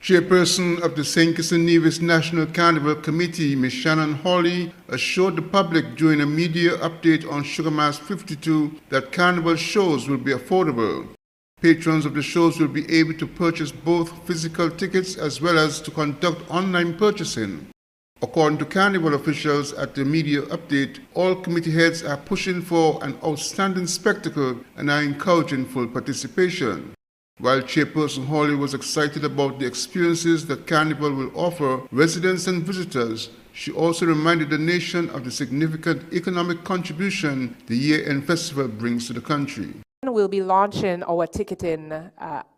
Chairperson of the St. Kitts and Nevis National Carnival Committee, Ms. Shannon Hawley, assured the public during a media update on Sugar Mass 52 that carnival shows will be affordable. Patrons of the shows will be able to purchase both physical tickets as well as to conduct online purchasing. According to carnival officials at the media update, all committee heads are pushing for an outstanding spectacle and are encouraging full participation. While Chairperson Hawley was excited about the experiences that Carnival will offer residents and visitors, she also reminded the nation of the significant economic contribution the year-end festival brings to the country. We'll be launching our ticketing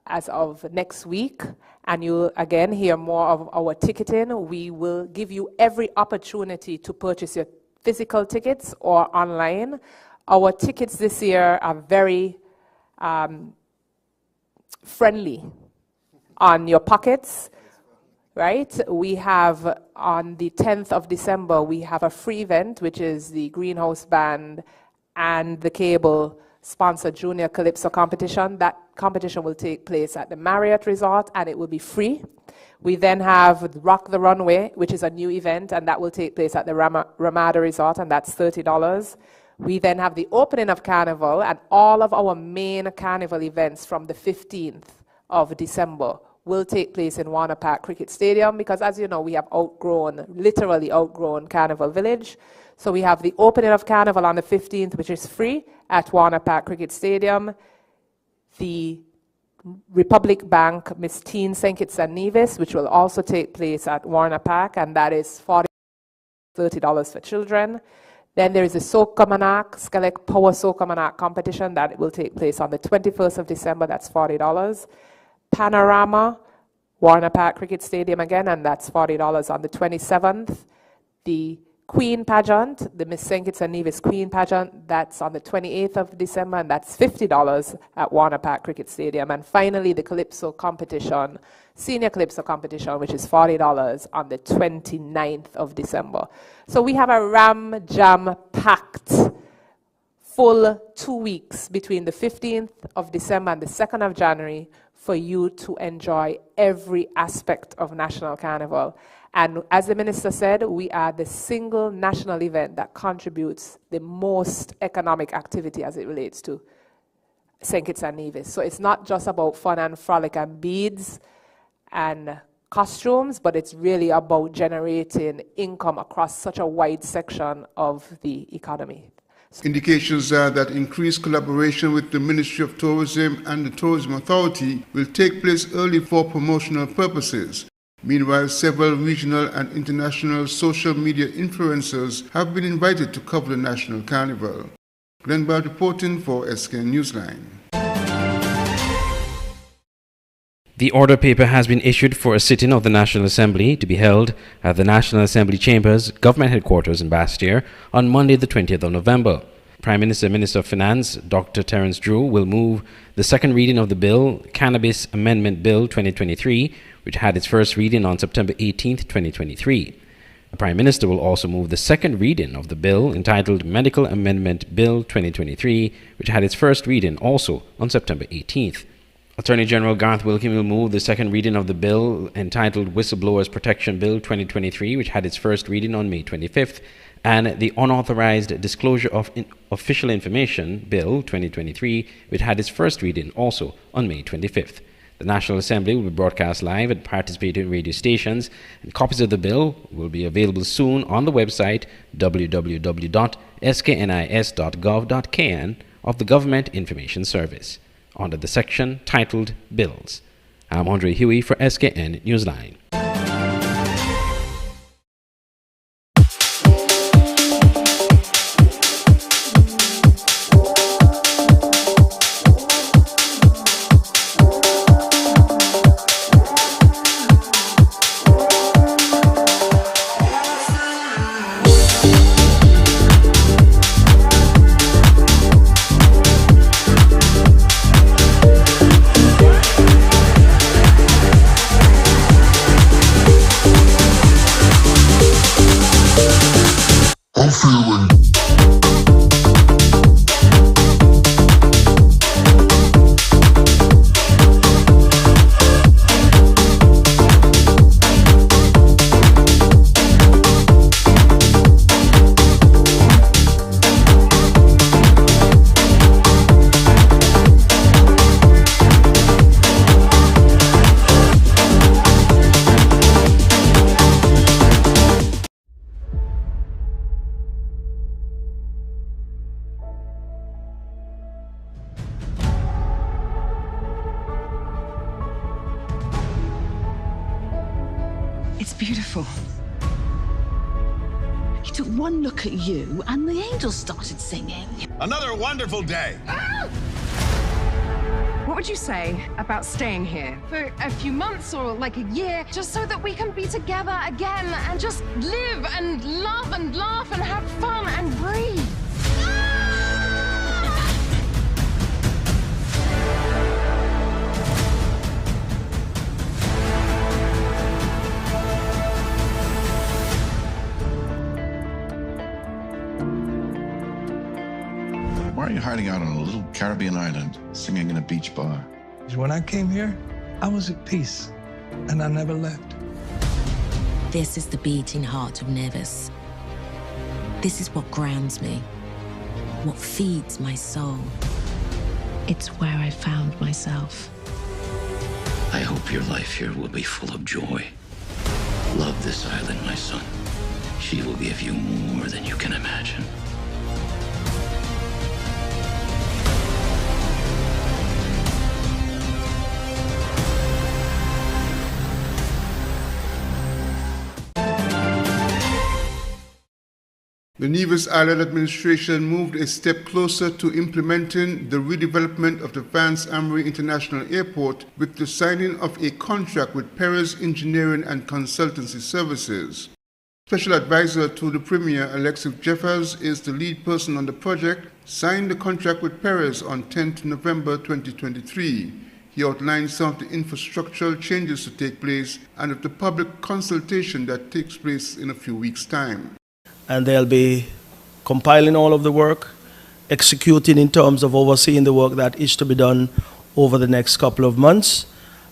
as of next week, and you'll again hear more of our ticketing. We will give you every opportunity to purchase your physical tickets or online. Our tickets this year are very friendly on your pockets, right? We have on the 10th of December, we have a free event, which is the Greenhouse Band and the Cable sponsored Junior Calypso competition. That competition will take place at the Marriott Resort and it will be free. We then have Rock the Runway, which is a new event, and that will take place at the Ramada Resort, and that's $30. We then have the opening of Carnival, and all of our main Carnival events from the 15th of December will take place in Warner Park Cricket Stadium because, as you know, we have literally outgrown Carnival Village. So we have the opening of Carnival on the 15th, which is free at Warner Park Cricket Stadium. The Republic Bank Miss Teen St. Kitts and Nevis, which will also take place at Warner Park, and that is $30 for children. Then there is the Soca Monarch, Skelec Power Soca Monarch competition that will take place on the 21st of December, that's $40. Panorama, Warner Park Cricket Stadium again, and that's $40 on the 27th. The Queen Pageant, the Miss St. Kitts and Nevis Queen Pageant, that's on the 28th of December, and that's $50 at Warner Park Cricket Stadium. And finally, the Calypso competition, Senior Calypso competition, which is $40 on the 29th of December. So we have a jam-packed full 2 weeks between the 15th of December and the 2nd of January for you to enjoy every aspect of National Carnival. And as the minister said, we are the single national event that contributes the most economic activity as it relates to St. Kitts and Nevis. So it's not just about fun and frolic and beads and costumes, but it's really about generating income across such a wide section of the economy. Indications are that increased collaboration with the Ministry of Tourism and the Tourism Authority will take place early for promotional purposes. Meanwhile, several regional and international social media influencers have been invited to cover the National Carnival. Glenn Bard reporting for SKN Newsline. The order paper has been issued for a sitting of the National Assembly to be held at the National Assembly Chambers, Government Headquarters in Bastyr on Monday the 20th of November. Prime Minister, Minister of Finance, Dr. Terence Drew, will move the second reading of the bill, Cannabis Amendment Bill 2023, which had its first reading on September 18th, 2023. The Prime Minister will also move the second reading of the bill entitled Medical Amendment Bill 2023, which had its first reading also on September 18th. Attorney General Garth Wilkin will move the second reading of the bill entitled Whistleblowers Protection Bill 2023, which had its first reading on May 25th, and the Unauthorized Disclosure of Official Information Bill 2023, which had its first reading also on May 25th. The National Assembly will be broadcast live at participating radio stations, and copies of the bill will be available soon on the website www.sknis.gov.kn of the Government Information Service, under the section titled Bills. I'm Andre Huey for SKN Newsline. It's beautiful. He took one look at you and the angels started singing. Another wonderful day. What would you say about staying here for a few months or like a year, just so that we can be together again and just live and love and laugh and have fun and breathe? Why are you hiding out on a little Caribbean island, singing in a beach bar? When I came here, I was at peace, and I never left. This is the beating heart of Nevis. This is what grounds me, what feeds my soul. It's where I found myself. I hope your life here will be full of joy. Love this island, my son. She will give you more than you can imagine. The Nevis Island administration moved a step closer to implementing the redevelopment of the Vance Amory International Airport with the signing of a contract with Perez Engineering and Consultancy Services. Special advisor to the Premier, Alexis Jeffers, is the lead person on the project, signed the contract with Perez on 10th November 2023. He outlined some of the infrastructural changes to take place and of the public consultation that takes place in a few weeks' time. And they'll be compiling all of the work, executing in terms of overseeing the work that is to be done over the next couple of months.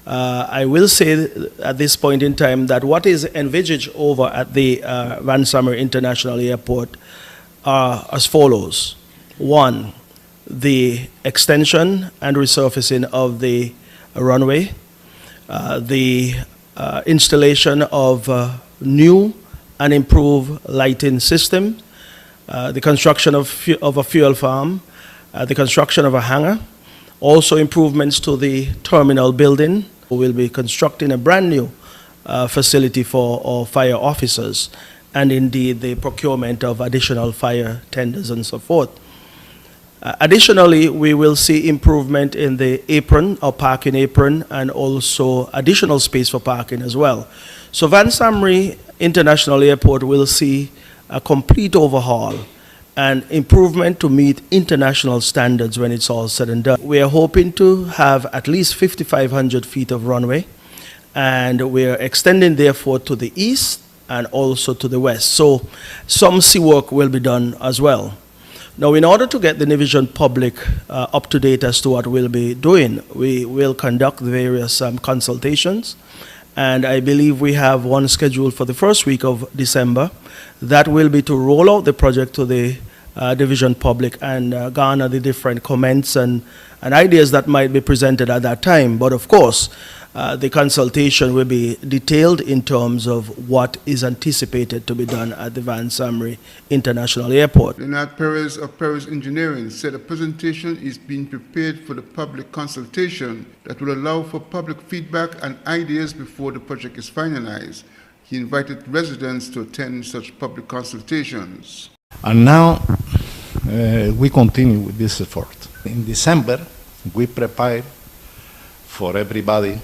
I will say at this point in time that what is envisaged over at the Vance Amory International Airport are as follows. One, the extension and resurfacing of the runway, the installation of new and improve lighting system, the construction of a fuel farm, the construction of a hangar, also improvements to the terminal building. We will be constructing a brand new facility for our fire officers, and indeed the procurement of additional fire tenders and so forth. Additionally, we will see improvement in the apron, or parking apron, and also additional space for parking as well. So Vance Amory International Airport will see a complete overhaul and improvement to meet international standards when it's all said and done. We are hoping to have at least 5,500 feet of runway, and we are extending therefore to the east and also to the west. So some sea work will be done as well. Now, in order to get the Nevisian public up to date as to what we'll be doing, we will conduct various consultations. And I believe we have one scheduled for the first week of December. That will be to roll out the project to the division public and garner the different comments and ideas that might be presented at that time. But of course, the consultation will be detailed in terms of what is anticipated to be done at the Vance Amory International Airport. Leonard Perez of Perez Engineering said a presentation is being prepared for the public consultation that will allow for public feedback and ideas before the project is finalized. He invited residents to attend such public consultations. And now we continue with this effort. In December, we prepared for everybody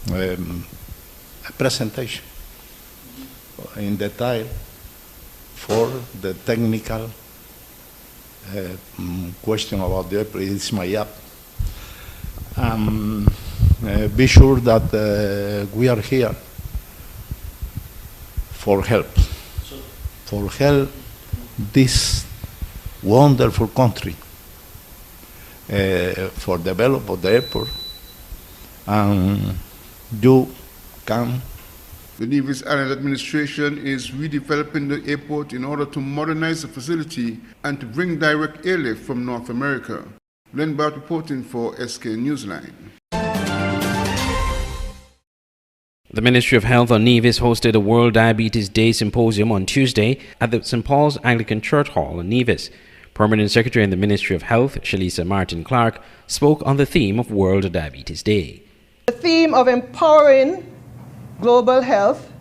a presentation in detail for the technical question about the airport. It's my job. Be sure that we are here for help, this wonderful country, for develop of the airport, and you can. The Nevis Island administration is redeveloping the airport in order to modernize the facility and to bring direct airlift from North America. Len Bart reporting for SK Newsline. The Ministry of Health on Nevis hosted a World Diabetes Day Symposium on Tuesday at the St. Paul's Anglican Church Hall in Nevis. Permanent Secretary in the Ministry of Health, Shalisa Martin-Clark, spoke on the theme of World Diabetes Day. The theme of empowering global health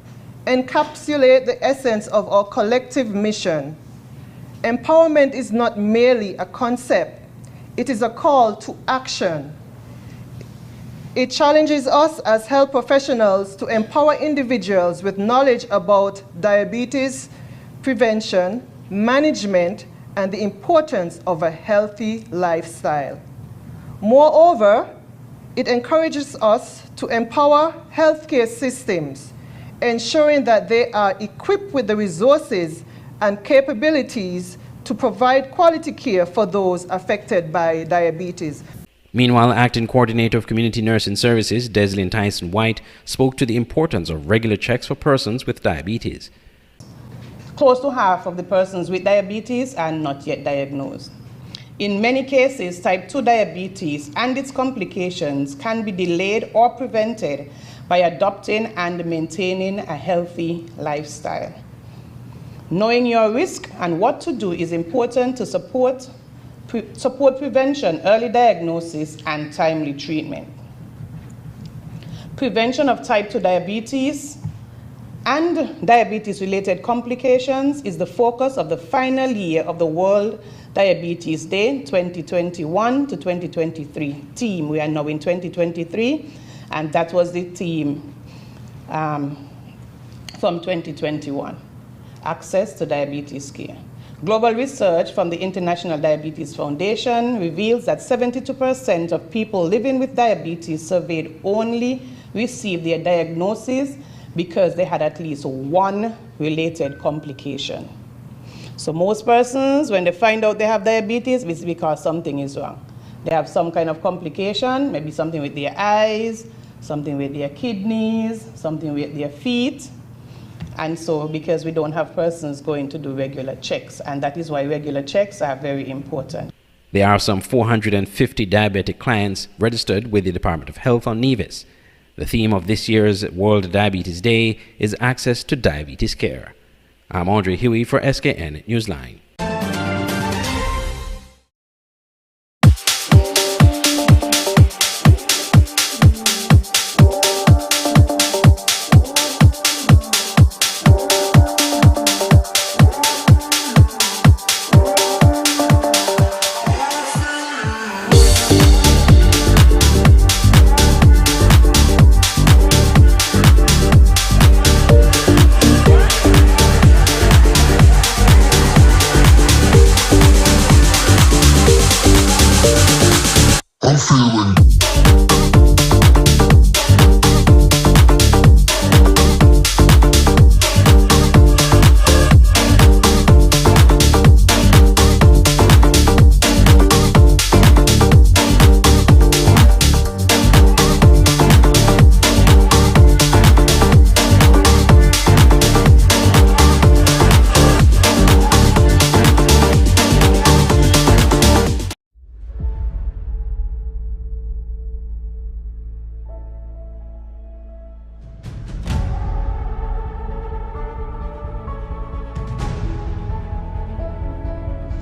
encapsulate the essence of our collective mission. Empowerment is not merely a concept, it is a call to action. It challenges us as health professionals to empower individuals with knowledge about diabetes prevention, management, and the importance of a healthy lifestyle. Moreover, it encourages us to empower healthcare systems, ensuring that they are equipped with the resources and capabilities to provide quality care for those affected by diabetes. Meanwhile, Acting Coordinator of Community Nursing Services, Deslyn Tyson White, spoke to the importance of regular checks for persons with diabetes. Close to half of the persons with diabetes are not yet diagnosed. In many cases, type 2 diabetes and its complications can be delayed or prevented by adopting and maintaining a healthy lifestyle. Knowing your risk and what to do is important to support prevention, early diagnosis, and timely treatment. Prevention of type 2 diabetes and diabetes-related complications is the focus of the final year of the World Diabetes Day 2021 to 2023 theme. We are now in 2023, and that was the theme from 2021, access to diabetes care. Global research from the International Diabetes Foundation reveals that 72% of people living with diabetes surveyed only received their diagnosis because they had at least one related complication. So most persons, when they find out they have diabetes, it's because something is wrong. They have some kind of complication, maybe something with their eyes, something with their kidneys, something with their feet. And so because we don't have persons going to do regular checks, and that is why regular checks are very important. There are some 450 diabetic clients registered with the Department of Health on Nevis. The theme of this year's World Diabetes Day is access to diabetes care. I'm Andre Huey for SKN Newsline.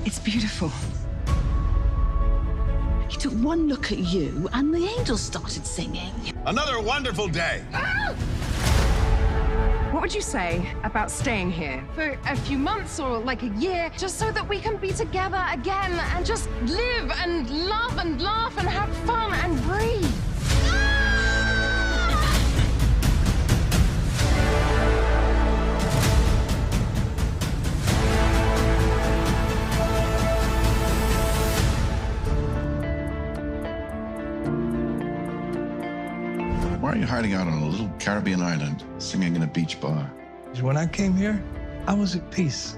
It's beautiful. He took one look at you and the angels started singing. Another wonderful day. What would you say about staying here for a few months or like a year, just so that we can be together again and just live and love and laugh and have fun and breathe? Why are you hiding out on a little Caribbean island, singing in a beach bar? When I came here, I was at peace,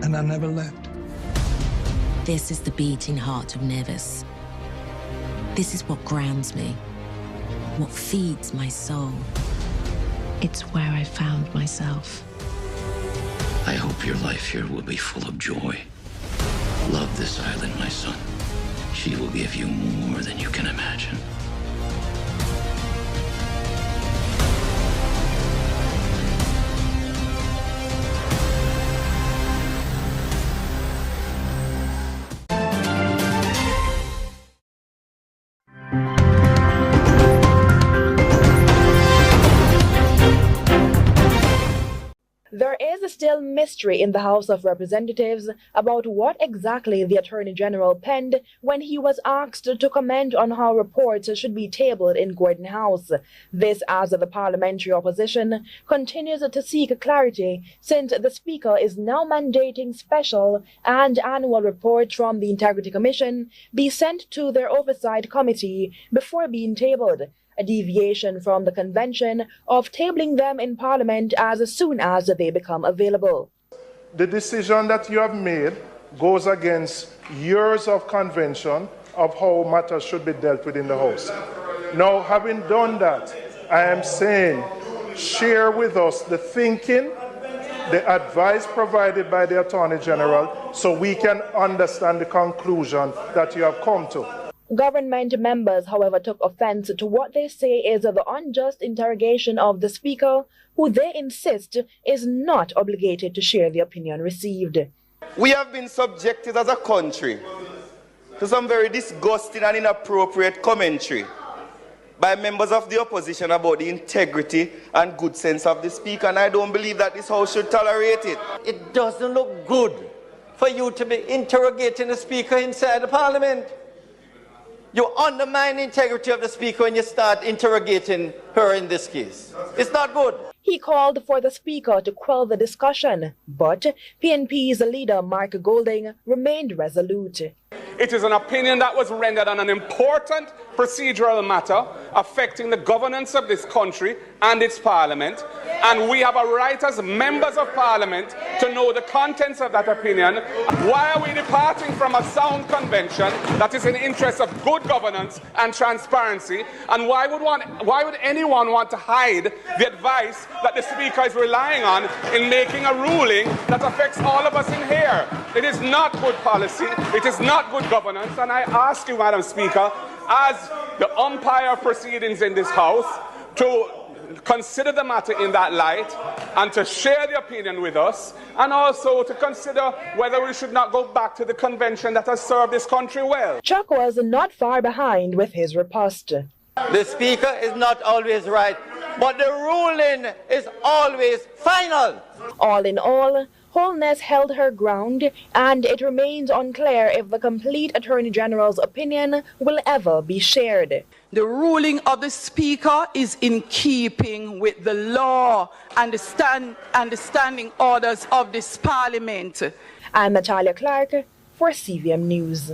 and I never left. This is the beating heart of Nevis. This is what grounds me, what feeds my soul. It's where I found myself. I hope your life here will be full of joy. Love this island, my son. She will give you more than you can imagine. still mystery in the House of Representatives about what exactly the Attorney General penned when he was asked to comment on how reports should be tabled in Gordon House. This as the parliamentary opposition continues to seek clarity since the Speaker is now mandating special and annual reports from the Integrity Commission be sent to their oversight committee before being tabled, a deviation from the convention of tabling them in Parliament as soon as they become available. The decision that you have made goes against years of convention of how matters should be dealt with in the House. Now, having done that, I am saying, share with us the thinking, the advice provided by the Attorney General, so we can understand the conclusion that you have come to. Government members, however, took offense to what they say is the unjust interrogation of the Speaker, who they insist is not obligated to share the opinion received. We have been subjected as a country to some very disgusting and inappropriate commentary by members of the opposition about the integrity and good sense of the Speaker, and I don't believe that this House should tolerate it. It doesn't look good for you to be interrogating the Speaker inside the Parliament. You undermine the integrity of the Speaker when you start interrogating her in this case. It's not good. He called for the Speaker to quell the discussion, but PNP's leader, Mark Golding, remained resolute. It is an opinion that was rendered on an important procedural matter affecting the governance of this country and its Parliament, and we have a right as members of Parliament to know the contents of that opinion. Why are we departing from a sound convention that is in the interest of good governance and transparency, and why would anyone want to hide the advice that the Speaker is relying on in making a ruling that affects all of us in here? It is not good policy, it is not good governance, and I ask you, Madam Speaker, as the umpire proceedings in this House, to consider the matter in that light and to share the opinion with us, and also to consider whether we should not go back to the convention that has served this country well. Chuck was not far behind with his riposte. The Speaker is not always right, but the ruling is always final. All in all, Holness held her ground, and it remains unclear if the complete Attorney General's opinion will ever be shared. The ruling of the Speaker is in keeping with the law and the standing orders of this Parliament. I'm Natalia Clark for CVM News.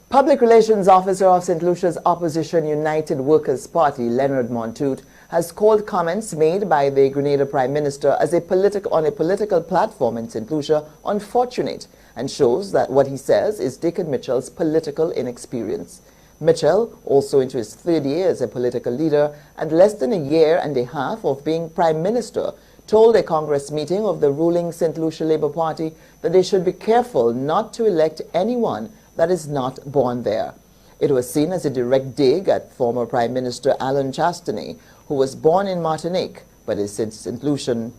Public Relations Officer of St. Lucia's Opposition United Workers' Party, Leonard Montoute, has called comments made by the Grenada Prime Minister on a political platform in St. Lucia unfortunate, and shows that what he says is Dickon Mitchell's political inexperience. Mitchell, also into his third year as a political leader and less than a year and a half of being Prime Minister, told a Congress meeting of the ruling St. Lucia Labour Party that they should be careful not to elect anyone that is not born there. It was seen as a direct dig at former Prime Minister Alan Chastanet, who was born in Martinique but is St. Lucian.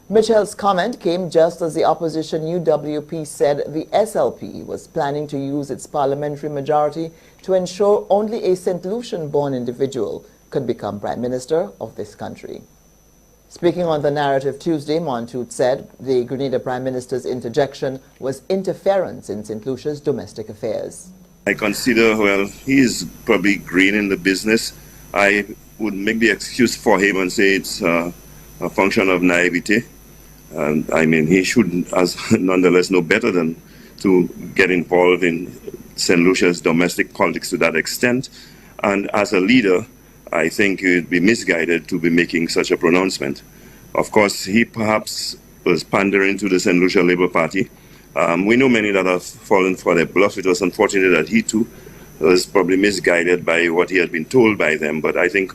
Mitchell's comment came just as the opposition UWP said the SLP was planning to use its parliamentary majority to ensure only a St. Lucian-born individual could become Prime Minister of this country. Speaking on the narrative Tuesday, Montoute said the Grenada Prime Minister's interjection was interference in St. Lucia's domestic affairs. I consider, well, he is probably green in the business. I would make the excuse for him and say it's a function of naivety. I mean, he should nonetheless know better than to get involved in St. Lucia's domestic politics to that extent. And as a leader, I think it would be misguided to be making such a pronouncement. Of course, he perhaps was pandering to the St. Lucia Labour Party. We know many that have fallen for their bluff. It was unfortunate that he too was probably misguided by what he had been told by them. But I think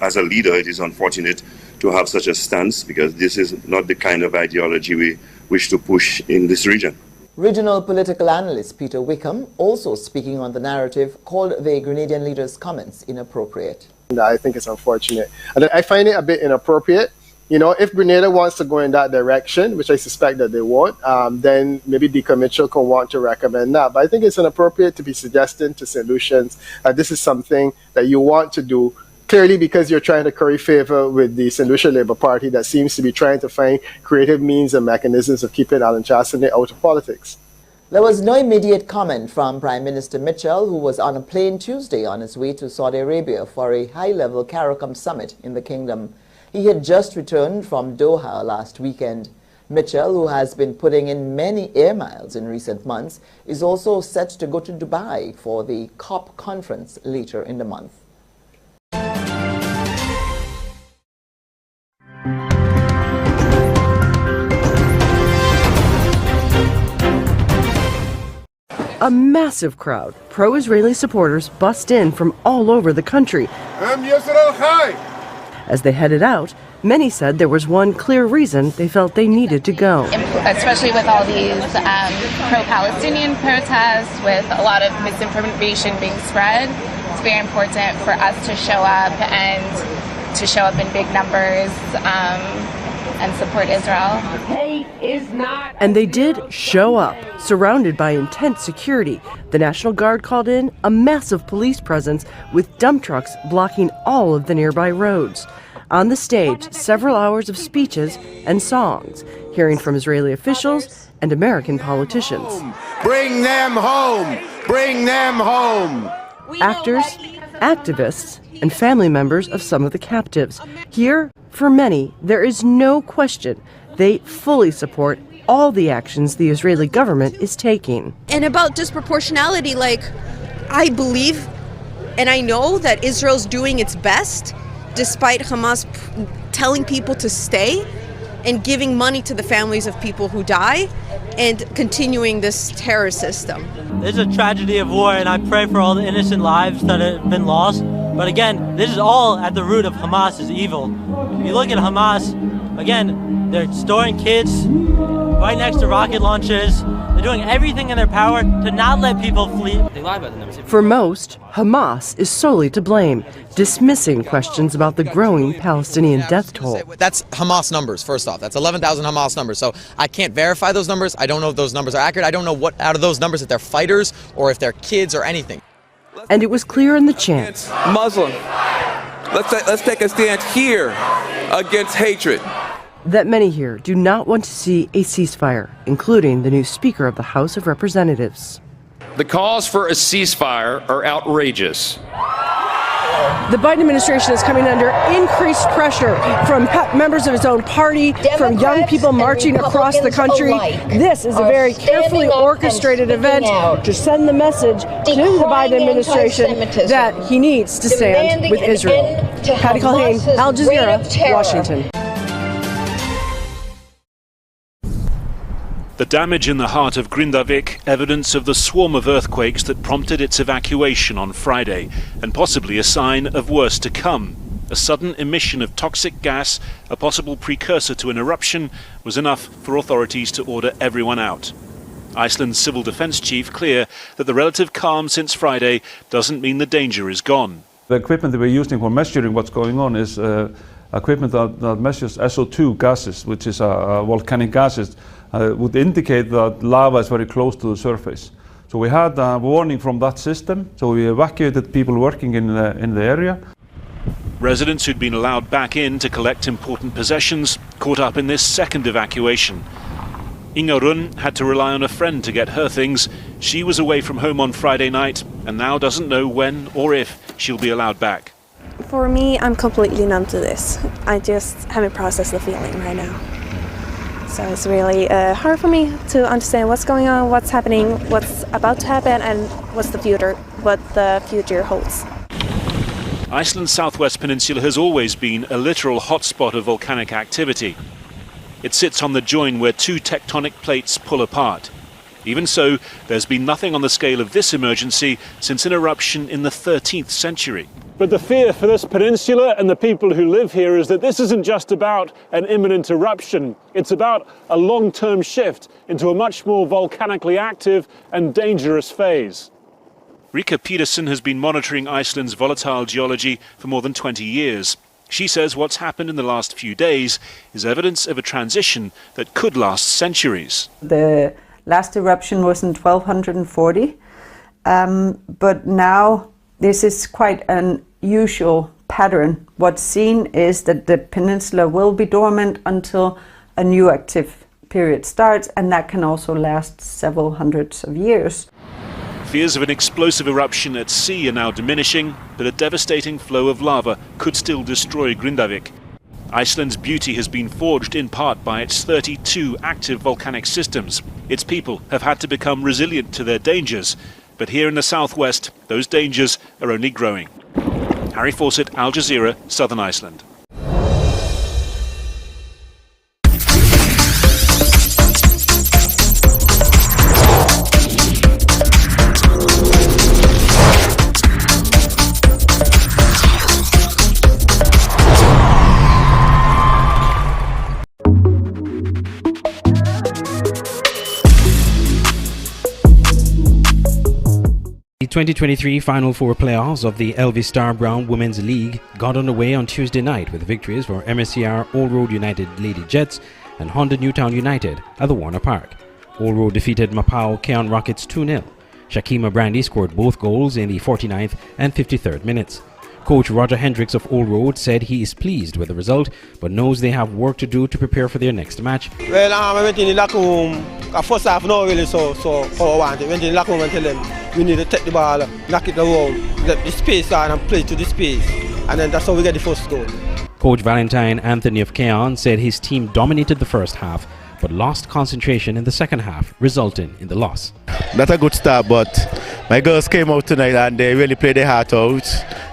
as a leader, it is unfortunate to have such a stance, because this is not the kind of ideology we wish to push in this region. Regional political analyst Peter Wickham, also speaking on the narrative, called the Grenadian leader's comments inappropriate. I think it's unfortunate. And I find it a bit inappropriate. You know, if Grenada wants to go in that direction, which I suspect that they won't, then maybe Dickon Mitchell can want to recommend that. But I think it's inappropriate to be suggesting to St. Lucians that this is something that you want to do clearly because you're trying to curry favor with the St. Lucia Labour Party that seems to be trying to find creative means and mechanisms of keeping Alan Chastanet out of politics. There was no immediate comment from Prime Minister Mitchell, who was on a plane Tuesday on his way to Saudi Arabia for a high-level CARICOM summit in the kingdom. He had just returned from Doha last weekend. Mitchell, who has been putting in many air miles in recent months, is also set to go to Dubai for the COP conference later in the month. A massive crowd, pro-Israeli supporters bust in from all over the country. As they headed out, many said there was one clear reason they felt they needed to go. Especially with all these pro-Palestinian protests, with a lot of misinformation being spread, it's very important for us to show up and to show up in big numbers and support Israel. Hate is not. And they did show up, surrounded by intense security. The National Guard called in a massive police presence with dump trucks blocking all of the nearby roads. On the stage, several hours of speeches and songs, hearing from Israeli officials and American politicians. Bring them home! Bring them home! Actors, activists, and family members of some of the captives. Here, for many, there is no question they fully support all the actions the Israeli government is taking. And about disproportionality, I believe and I know that Israel's doing its best, despite Hamas telling people to stay and giving money to the families of people who die and continuing this terror system. This is a tragedy of war, and I pray for all the innocent lives that have been lost. But again, this is all at the root of Hamas's evil. If you look at Hamas, again, they're storing kids right next to rocket launchers. They're doing everything in their power to not let people flee. They lie about the numbers. For most, Hamas is solely to blame, dismissing questions about the growing Palestinian death toll. That's Hamas numbers, first off. That's 11,000 Hamas numbers. So I can't verify those numbers. I don't know if those numbers are accurate. I don't know what out of those numbers if they're fighters or if they're kids or anything. And it was clear in the chants. Muslim. Let's take a stand here against hatred. That many here do not want to see a ceasefire, including the new Speaker of the House of Representatives. The calls for a ceasefire are outrageous. The Biden administration is coming under increased pressure from members of its own party, from young people marching across the country. This is a very carefully orchestrated event to send the message to the Biden administration that he needs to stand with Israel. Patty Culhane, Al Jazeera, Washington. The damage in the heart of Grindavik, evidence of the swarm of earthquakes that prompted its evacuation on Friday, and possibly a sign of worse to come. A sudden emission of toxic gas, a possible precursor to an eruption, was enough for authorities to order everyone out. Iceland's civil defence chief clear that the relative calm since Friday doesn't mean the danger is gone. The equipment that we're using for measuring what's going on is equipment that measures SO2 gases, which is volcanic gases. Would indicate that lava is very close to the surface. So we had a warning from that system, so we evacuated people working in the area. Residents who'd been allowed back in to collect important possessions caught up in this second evacuation. Inga Run had to rely on a friend to get her things. She was away from home on Friday night and now doesn't know when or if she'll be allowed back. For me, I'm completely numb to this. I just haven't processed the feeling right now. So it's really hard for me to understand what's going on, what's happening, what's about to happen, and what the future holds. Iceland's southwest peninsula has always been a literal hotspot of volcanic activity. It sits on the join where two tectonic plates pull apart. Even so, there's been nothing on the scale of this emergency since an eruption in the 13th century. But the fear for this peninsula and the people who live here is that this isn't just about an imminent eruption. It's about a long-term shift into a much more volcanically active and dangerous phase. Rika Peterson has been monitoring Iceland's volatile geology for more than 20 years. She says what's happened in the last few days is evidence of a transition that could last centuries. The last eruption was in 1240, but now this is quite an unusual pattern. What's seen is that the peninsula will be dormant until a new active period starts, and that can also last several hundreds of years. Fears of an explosive eruption at sea are now diminishing, but a devastating flow of lava could still destroy Grindavik. Iceland's beauty has been forged in part by its 32 active volcanic systems. Its people have had to become resilient to their dangers, but here in the southwest, those dangers are only growing. Harry Fawcett, Al Jazeera, Southern Iceland. The 2023 Final Four playoffs of the Elvis Star Brown Women's League got underway on Tuesday night with victories for MSCR Old Road United Lady Jets and Honda Newtown United at the Warner Park. Old Road defeated Mapao Keon Rockets 2-0. Shakima Brandy scored both goals in the 49th and 53rd minutes. Coach Roger Hendricks of Old Road said he is pleased with the result, but knows they have work to do to prepare for their next match. Well, I went in the locker room. First half, not really so how I wanted. Went in the locker room and tell them we need to take the ball, knock it around, let the space on and play to the space. And then that's how we get the first goal. Coach Valentine Anthony of Keon said his team dominated the first half, but lost concentration in the second half, resulting in the loss. That's a good start, but my girls came out tonight and they really played their heart out.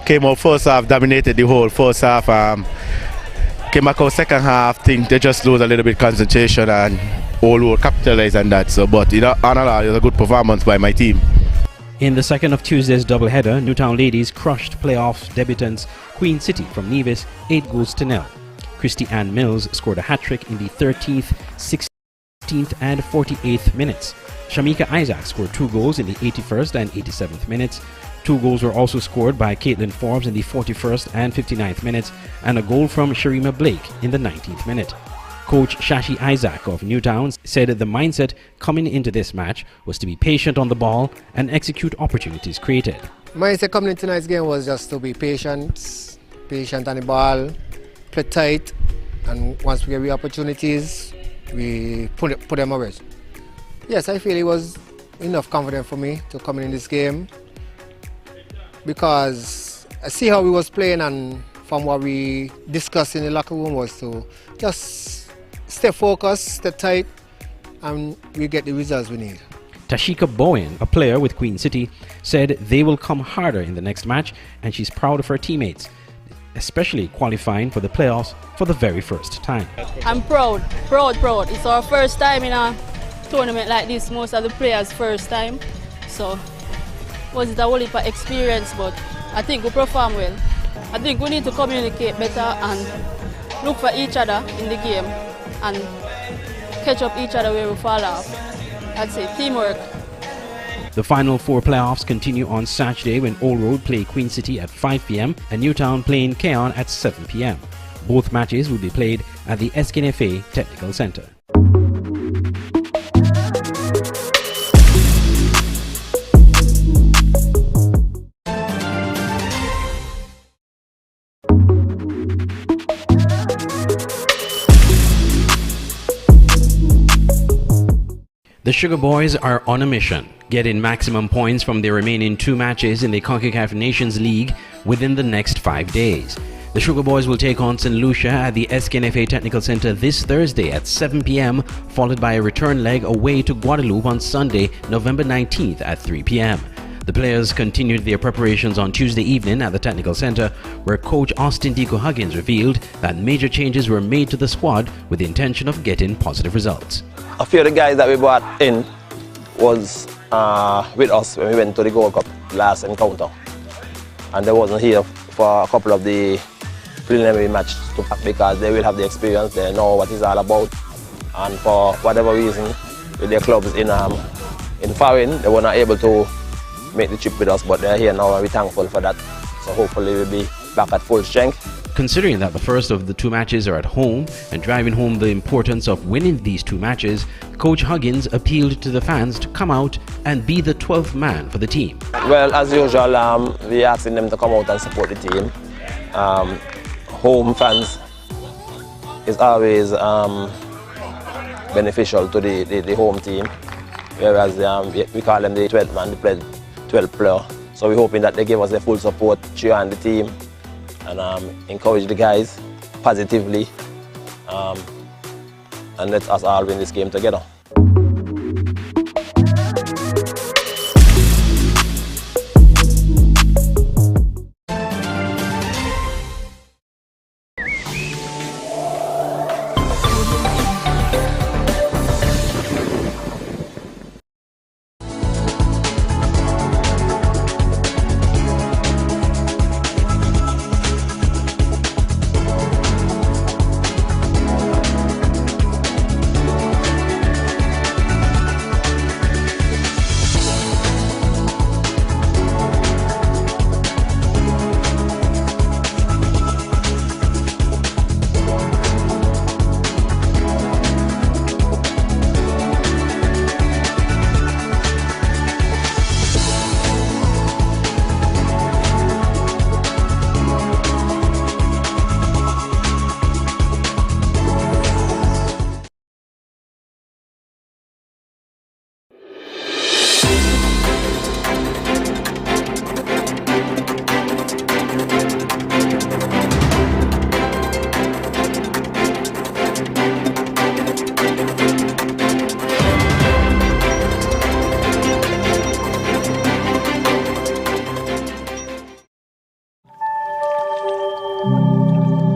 Came out first half, dominated the whole first half. Came back out second half, think they just lose a little bit concentration and all will capitalize on that. So, but on all, it was a good performance by my team. In the second of Tuesday's doubleheader, Newtown Ladies crushed playoff debutants Queen City from Nevis 8-0. Christy Ann Mills scored a hat-trick in the 13th, 16th and 48th minutes. Shamika Isaac scored 2 goals in the 81st and 87th minutes. 2 goals were also scored by Caitlin Forbes in the 41st and 59th minutes, and a goal from Sharima Blake in the 19th minute. Coach Shashi Isaac of Newtown said that the mindset coming into this match was to be patient on the ball and execute opportunities created. Mindset coming into tonight's game was just to be patient on the ball, play tight, and once we get the opportunities, we put them away. Yes, I feel it was enough confidence for me to come in this game because I see how we was playing, and from what we discussed in the locker room was to just stay focused, stay tight, and we get the results we need. Tashika Bowen, a player with Queen City, said they will come harder in the next match, and she's proud of her teammates, especially qualifying for the playoffs for the very first time. I'm proud. It's our first time in a tournament like this, most of the players' first time. So was it a whole heap of experience, but I think we perform well. I think we need to communicate better and look for each other in the game and catch up each other where we fall off. I'd say teamwork. The Final Four playoffs continue on Saturday when Old Road play Queen City at 5 p.m. and Newtown playing Keon at 7 p.m. Both matches will be played at the SKNFA Technical Center. The Sugar Boys are on a mission, getting maximum points from their remaining 2 matches in the CONCACAF Nations League within the next 5 days. The Sugar Boys will take on St. Lucia at the SKNFA Technical Center this Thursday at 7 p.m, followed by a return leg away to Guadeloupe on Sunday, November 19th at 3 p.m. The players continued their preparations on Tuesday evening at the Technical Center, where coach Austin Deco Huggins revealed that major changes were made to the squad with the intention of getting positive results. A few of the guys that we brought in was with us when we went to the Gold Cup last encounter, and they wasn't here for a couple of the preliminary matches because they will have the experience, they know what it's all about, and for whatever reason with their clubs in foreign, they were not able to make the trip with us, but they're here now and we're thankful for that. So hopefully we'll be back at full strength. Considering that the first of the 2 matches are at home and driving home the importance of winning these 2 matches, Coach Huggins appealed to the fans to come out and be the 12th man for the team. Well, as usual, we're asking them to come out and support the team. home fans is always beneficial to the home team, whereas we call them the 12th man, the 12th player. So we're hoping that they give us the full support, cheer on the team, and encourage the guys positively, and let us all win this game together.